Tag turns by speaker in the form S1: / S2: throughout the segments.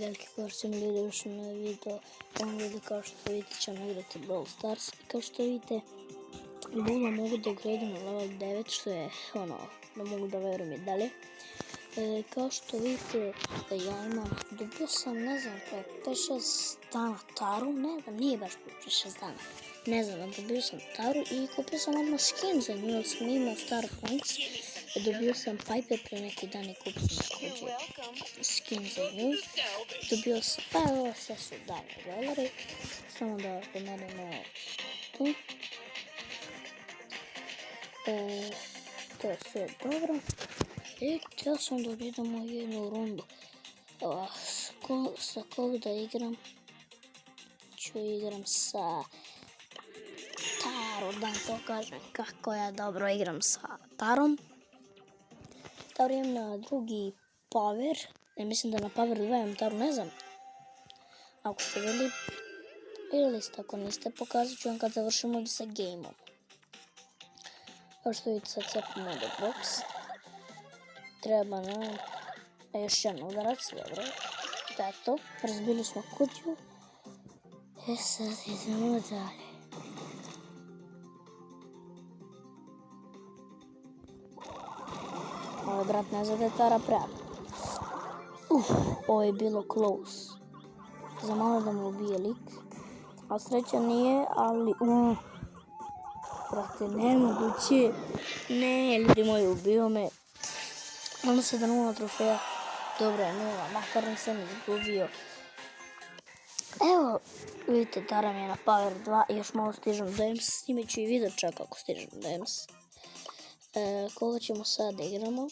S1: veliki koristim ljudi ušli na video. Ovom video kao što vidite ćemo igrati Brawl Stars. I kao što vidite, Bula mogu da ugradim na level 9, što je ono, da mogu da verujem i dalje. Kao što vidite, ja imam, dobio sam, ne znam, 5-6 dana Taru, ne znam, nije baš 5-6 dana. Ne znam, dobio sam Taru i kupio sam odmah skin za nju, jer sam imao Star Points. Dobio sam Piper pre neki dan i kupio sam također skin za nju. Dobio sam, pa ovo sve su $1. Samo da pomerimo tu. To je sve dobro. I htio sam da idemo jednu rundu. Sa koga da igram? Igram sa Tarom, da vam pokažem kako ja dobro igram sa Tarom. Taru imam na drugi power. Mislim da na power 2 imam Taru, ne znam. Ako ste vidjeli, ili ste, ako niste, pokazat ću vam kad završimo sa game-om. Kao što vidite, sad cepimo ovdje box. Treba nam još jedan udarac, dobro. Da je to, razbili smo kutiju. Sad idemo dalje. Ovo brat ne zna da je Tara prava. Ovo je bilo close. Za malo da mu ubije lik. A sreća nije, ali brate, nemoguće. Ne, ljudi moji, ubio me. Ono se da 0 trofeja. Dobro je 0, makar nisam izgubio. Evo, vidite, Tara mi je na power 2 i još malo stižem do EMS. Snimet ću i video čak ako stižem do EMS. Koga ćemo sad da igramo?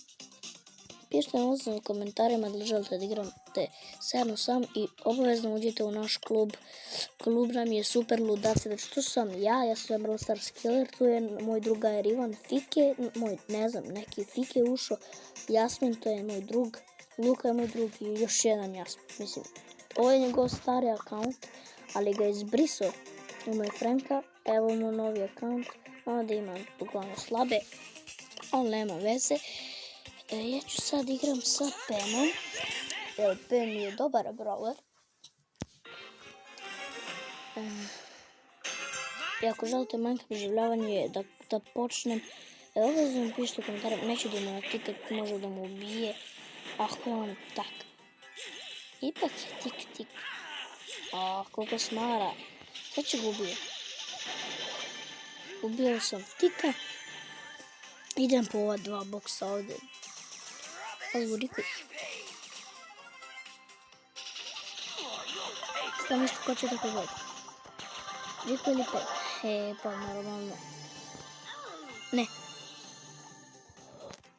S1: Pišite nam u komentarima da li želite da igrate zajedno sam i obavezno uđite u naš klub. Klub nam je super ludaci, znači tu sam ja sam Brawl Stars Killer, tu je moj drugar Ivan, Fike, moj, ne znam, neki Fike ušao, Jasmin, to je moj drug, Luka je moj drug i još jedan Jasmin, mislim. Ovo je njegov stari akaunt, ali ga je izbrisao, ima je Franka, evo mu novi akaunt, onda imam uglavnom slabe, ali nema veze. Ja ću sad igram sa Penom, jer Pen je dobar brawler. I ako želite manje preživljavanje da počnem, obavezno mi pišite u komentarima, neću da mu natikam, može da mu ubije, ako on tak. Ipak je tik. Koliko smara, sad će ga ubije. Ubio sam tika. Idem po ova 2 boksa ovdje. Ovo Riku. Šta mislite ko će da pobedi? Riku ili Pen? Pa normalno. Ne.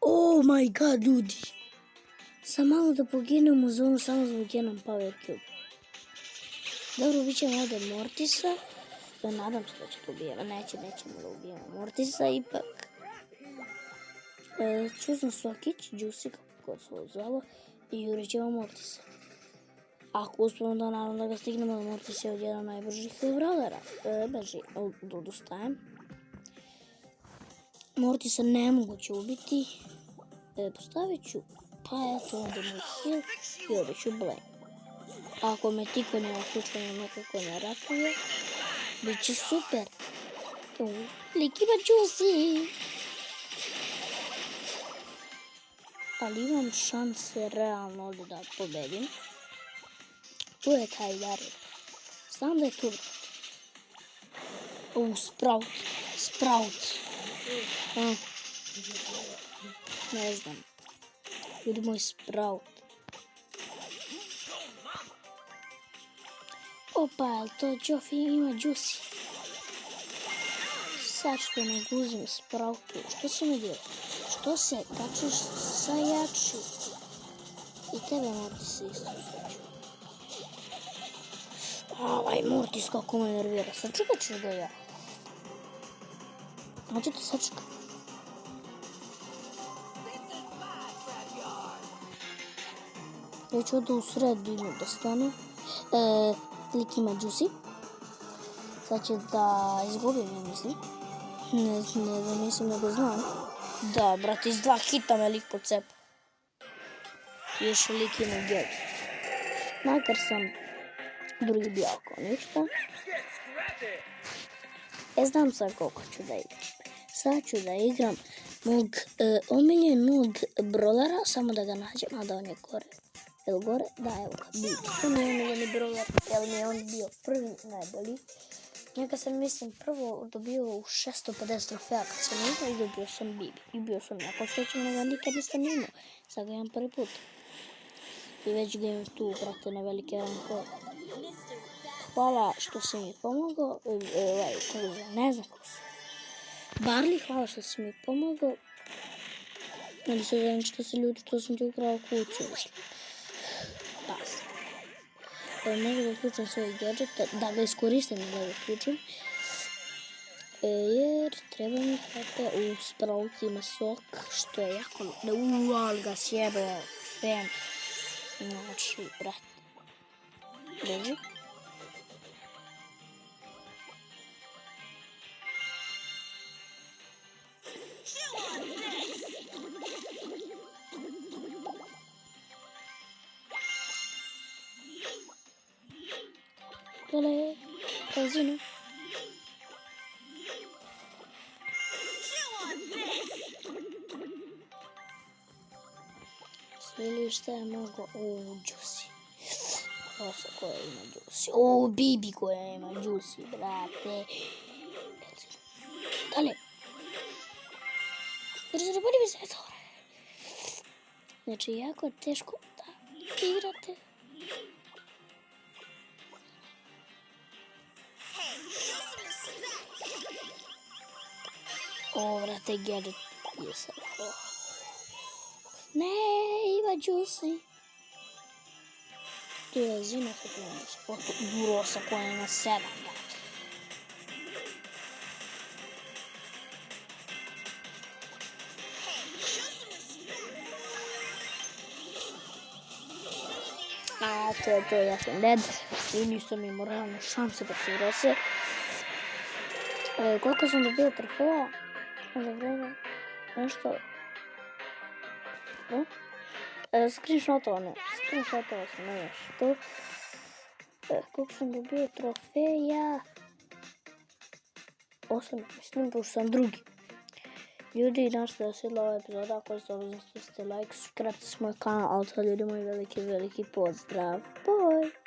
S1: Oh my god, ljudi. Sam malo da poginem u zonu samo zbog jednom power cube. Dobro, bit ćemo ovdje Mortisa. Nadam se da će to ubijeva. Nećemo da ubijemo Mortisa ipak. Čuzno Sokić, Juicy, kako god se ovo zvalo, i jurit ćemo Mortisa. Ako uspemo da naravno da ga stignemo, da Mortis je od jedan najbržih brawlera. Odustajem. Mortisa nemoguće ubiti. Postavit ću, pa eto ovdje moj heal i ovdje ću blame. Ako me tiko nema slučajno nekako ne ratuje, bit će super. Lik ima Juicy. Ali imam šanse realno ovdje da pobedim. Tu je taj Daryl. Znam da je tu. Sprout. Ne znam. Ljudi moj Sprout. Opa, jel to Joffy ima Juicy? Sad što ne guzim Sproutu. Što se mi dira? Što se kačiš sa jači? I tebe Mortis se isto izveću. Ovaj Mortis kako me nervira. Sačekat ćeš ga ja. Hoćete sačekat? Ja ću ovdje u sredinu da stanu. Lik ima Juicy. Sad će da izgubim, ja mislim. Ne da mislim nego znam. Da, brate, iz 2 hita me lik pocepa. Još lik ima gel. Makar sam drugi bio oko ništa. Znam sad koliko ću da igram. Sad ću da igram mog omiljenog brawlera, samo da ga nađem, a da on je gore. Jel gore? Da, evo ga, Bibi. To mi je omiljeni brawler, jer mi je on bio prvi najbolji. Njega sam, mislim, prvo dobio u 650 trofeja kad sam igrao i dobio sam Bibi. I bio sam jako srećan, nego nikad nisam imao. Sad ga imam prvi put. I već ga imam tu, brate, na velike rankove. Hvala što si mi pomogao. Ne znam ko si. Barley, hvala što si mi pomogao. Ali se znam što se ljudi, što sam ti ukrao kuću. Da sam. Možda da uključim svoj gadget, da ga iskoristim da ga uključim. Jer treba mi HP u Sprout ima sok, što je jako... ali ga sjebao. Bam. Znači, brat. Beži. Dole, kazino. Ili šta je mogo? Juicy. Osa koja ima Juicy. Bibi koja ima Juicy, brate. Dale. Brzo, boli mi se zore. Znači, jako je teško da igrate. Vrate, gadget je sad. Ne, ima Juicy. Tu je Zina sa koja ima sportu. Burosa koja ima 7. To je, ja sam dead. I nisam imao realno šanse protiv Rose. Koliko sam dobio trofeja? Za vreme. Nešto. Screenshotovano sam nešto. Koliko sam dobio trofeja? 8, mislim, pošto sam drugi. Ljudi, našto da svidla ova epizoda, ako ste ovo, ste like, subscribe se moj kanal, a od sad ljudi moji veliki pozdrav. Bye!